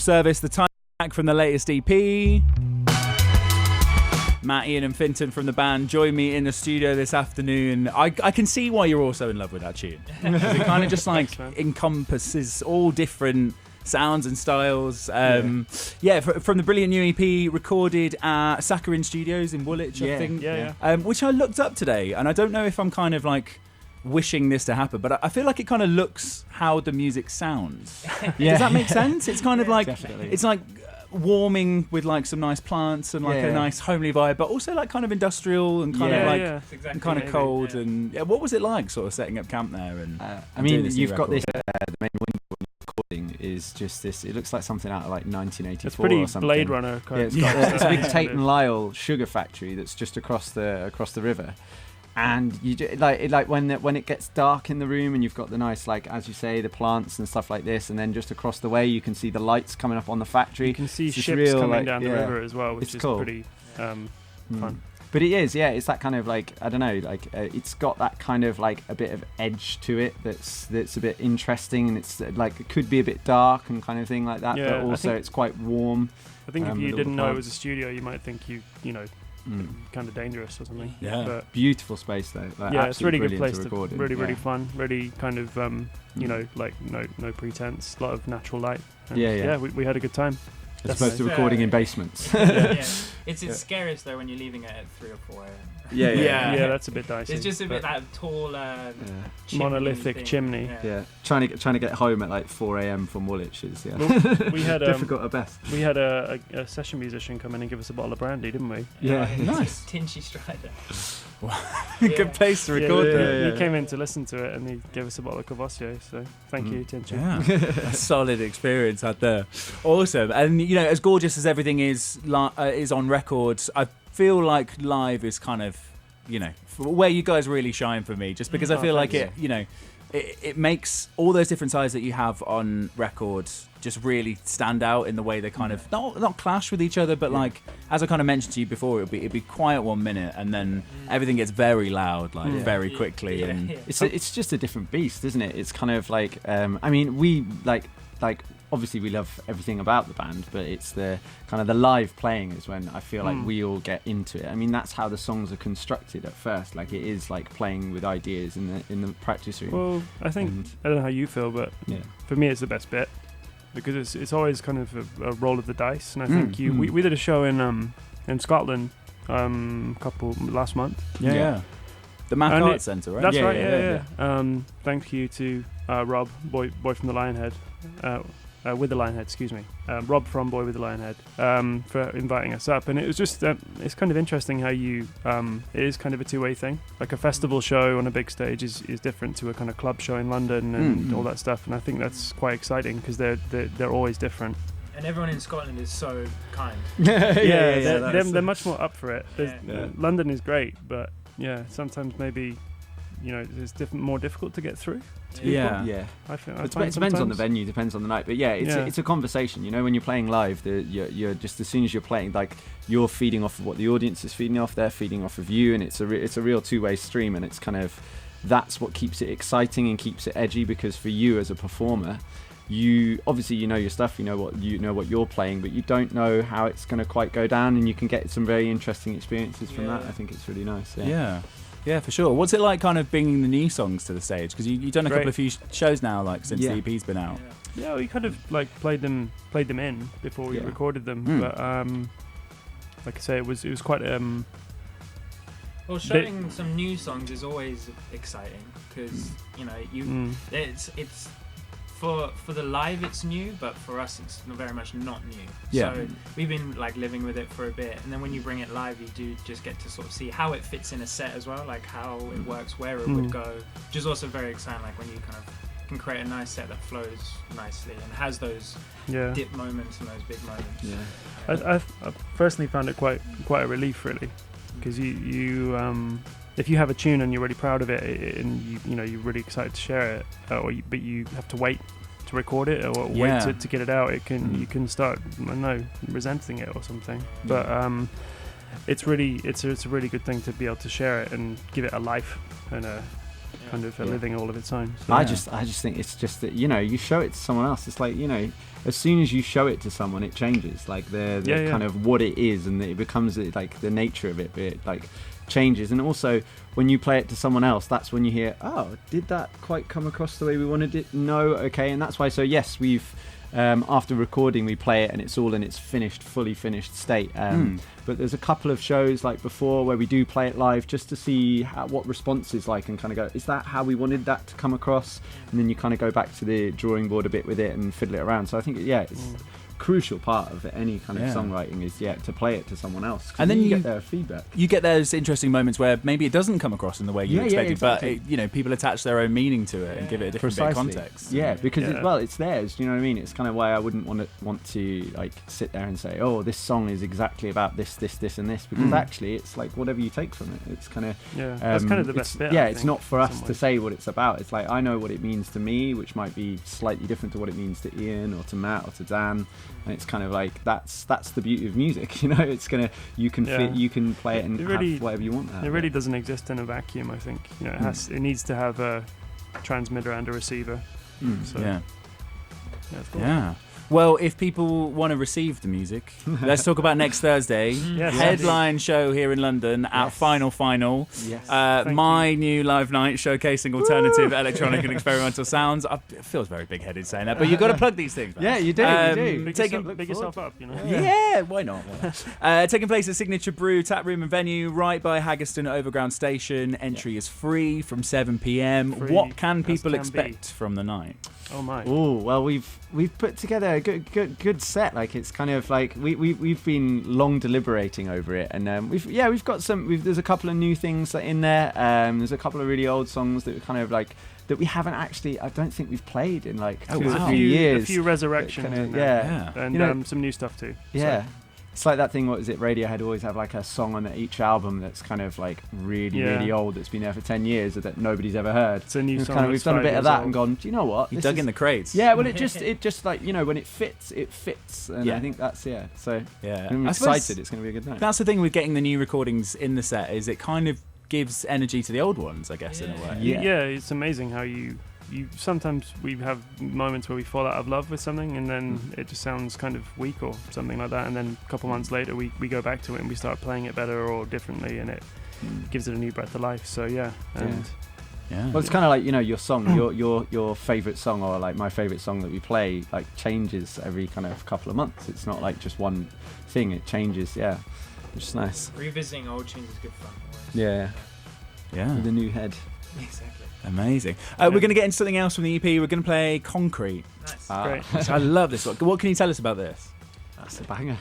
Service, the time back from the latest EP. Matt, Ian and Fintan from the band join me in the studio this afternoon. I can see why you're also in love with that tune. It kind of just like encompasses all different sounds and styles. From the brilliant new EP recorded at Saccharine Studios in Woolwich, I think. Which I looked up today, and I don't know if I'm kind of like wishing this to happen, but I feel like it kind of looks how the music sounds. Does that make sense? It's kind of like it's like warming with like some nice plants and like a nice homely vibe, but also like kind of industrial and kind of like and kind of cold. And what was it like sort of setting up camp there? And I mean, you've got this the main window recording is just this. It looks like something out of like 1984. It's pretty or something. Blade Runner kind of. It's a big Tate and Lyle sugar factory that's just across the river. And you do, like when it gets dark in the room, and you've got the nice, like as you say, the plants and stuff like this, and then just across the way you can see the lights coming up on the factory. You can see ships coming down the river as well, which is cool. Pretty fun. But it is, it's that kind of like, I don't know, like it's got that kind of like a bit of edge to it that's a bit interesting, and it's like it could be a bit dark and kind of thing like that, but also it's quite warm. I think if you didn't know it was a studio, you might think you know. Kind of dangerous or something. But beautiful space though. Like, it's a really good place to record. Really fun. Really kind of like no pretense. A lot of natural light. And we had a good time. As opposed to recording in basements. It's scariest though when you're leaving it at 3 or 4 a.m. Yeah, that's a bit dicey. It's just a bit that tall monolithic chimney. Trying to get home at like 4 a.m. from Woolwich is we had difficult at best. We had a session musician come in and give us a bottle of brandy, didn't we? Nice. Tinchy Strider. Good place to record that. He came in to listen to it and he gave us a bottle of Cavassier, so thank you, Tinchy. A solid experience had there. Awesome. And you know, as gorgeous as everything is on record, I feel like live is kind of, you know, where you guys really shine for me, just because I feel like it, you know, it makes all those different sides that you have on record just really stand out in the way they kind of not clash with each other, but like as I kind of mentioned to you before, it'd be quiet 1 minute and then everything gets very loud like very quickly, and it's just a different beast, isn't it? It's kind of like I mean, we like obviously we love everything about the band, but it's the kind of the live playing is when I feel like we all get into it. I mean, that's how the songs are constructed at first. Like it is like playing with ideas in the practice room. Well, I think I don't know how you feel, but for me it's the best bit because it's always kind of a roll of the dice. And I think we did a show in Scotland last month. The Mac Arts Centre, right? That's right. Thank you to Rob, boy from the Lionhead. With the Lionhead, excuse me, Rob from Boy with the Lionhead, for inviting us up. And it was just it's kind of interesting how you it is kind of a two-way thing. Like a festival show on a big stage is different to a kind of club show in London and all that stuff, and I think that's quite exciting because they're always different. And everyone in Scotland is so kind. They're much more up for it. London is great, but sometimes maybe, you know, it's more difficult to get through. I it depends on the venue, depends on the night, but it's a conversation. You know, when you're playing live, you're just as soon as you're playing, like you're feeding off of what the audience is feeding off, they're feeding off of you, and it's a real two-way stream, and it's kind of that's what keeps it exciting and keeps it edgy, because for you as a performer, you obviously you know your stuff, you know what you're playing, but you don't know how it's going to quite go down, and you can get some very interesting experiences from that. I think it's really nice. Yeah, for sure. What's it like kind of bringing the new songs to the stage? Because you've done a couple of few shows now, like since the EP's been out. Yeah, we kind of like played them in before we recorded them. But like I say, it was quite well, showing some new songs is always exciting because you know it's for the live it's new, but for us it's very much not new. So we've been like living with it for a bit, and then when you bring it live, you do just get to sort of see how it fits in a set as well, like how it works, where it would go, which is also very exciting. Like when you kind of can create a nice set that flows nicely and has those dip moments and those big moments. I personally found it quite a relief, really, because you if you have a tune and you're really proud of it and you know you're really excited to share it, but you have to wait to record it or wait to get it out, you can start, I don't know, resenting it or something. But it's a really good thing to be able to share it and give it a life and kind of living all of its own. So. I just think it's just that, you know, you show it to someone else. It's like, you know, as soon as you show it to someone, it changes. Like the kind of what it is, and it becomes like the nature of it. But it like changes, and also when you play it to someone else, that's when you hear, oh, did that quite come across the way we wanted it? No, okay, and that's why. So yes, we've. After recording, we play it and it's all in its fully finished state. But there's a couple of shows like before where we do play it live just to see what response is like, and kind of go, is that how we wanted that to come across? And then you kind of go back to the drawing board a bit with it and fiddle it around. So I think, it's crucial part of any kind of songwriting is to play it to someone else, and then you get their feedback. You get those interesting moments where maybe it doesn't come across in the way you expected, exactly. but people attach their own meaning to it and give it a different bit of context. Because it's theirs. You know what I mean? It's kind of why I wouldn't want to like sit there and say, oh, this song is exactly about this and this, because actually it's like whatever you take from it. It's kind of that's kind of the best bit. It's not for us to say what it's about. It's like, I know what it means to me, which might be slightly different to what it means to Ian or to Matt or to Dan. And it's kind of like that's the beauty of music, you know. It's you can play it and have whatever you want. It really doesn't exist in a vacuum. I think it needs to have a transmitter and a receiver. So, it's cool. Yeah. Well, if people want to receive the music, let's talk about next Thursday. Headline show here in London at Final. Yes. My new live night showcasing alternative electronic and experimental sounds. It feels very big-headed saying that, but you've got to plug these things, man. Yeah, you do. Big yourself up, you know. Yeah, why not? Taking place at Signature Brew Tap Room and Venue, right by Haggerston Overground Station. Entry is free from 7 p.m. What can people expect from the night? Oh my! Oh well, we've put together a good set. Like, it's kind of like we've been long deliberating over it, and we've got some. There's a couple of new things in there. There's a couple of really old songs that we kind of like that we haven't actually. I don't think we've played in like 2 or 3 years. A few resurrections, and some new stuff too. Yeah. So. It's like that thing, what is it, Radiohead always have like a song on each album that's kind of like really old, that's been there for 10 years that nobody's ever heard. It's a new song. We've done a bit of that and gone, do you know what? You dug in the crates. Yeah, well it just like, you know, when it fits. And I think that's, so I'm excited. It's going to be a good night. That's the thing with getting the new recordings in the set, is it kind of gives energy to the old ones, I guess, in a way. Yeah, it's amazing how you sometimes we have moments where we fall out of love with something, and then it just sounds kind of weak or something like that, and then a couple months later we go back to it and we start playing it better or differently, and it gives it a new breath of life. So well, it's kind of like, you know, your song, your favorite song, or like my favorite song that we play, like changes every kind of couple of months. It's not like just one thing, it changes. Which is nice. Revisiting old tunes is good fun. Yeah, with a new head. Exactly. Amazing. We're going to get into something else from the EP. We're going to play Concrete. Nice. Great. I love this one. What can you tell us about this? That's a banger.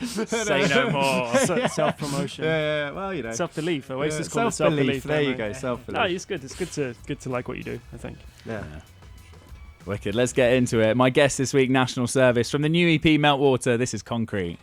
Say no more. Self-promotion. Yeah, well, you know. Self-belief. Oasis call it self-belief. There you go, self-belief. No, it's good. It's good to like what you do, I think. Yeah. Wicked. Let's get into it. My guest this week, National Service. From the new EP, Meltwater, this is Concrete.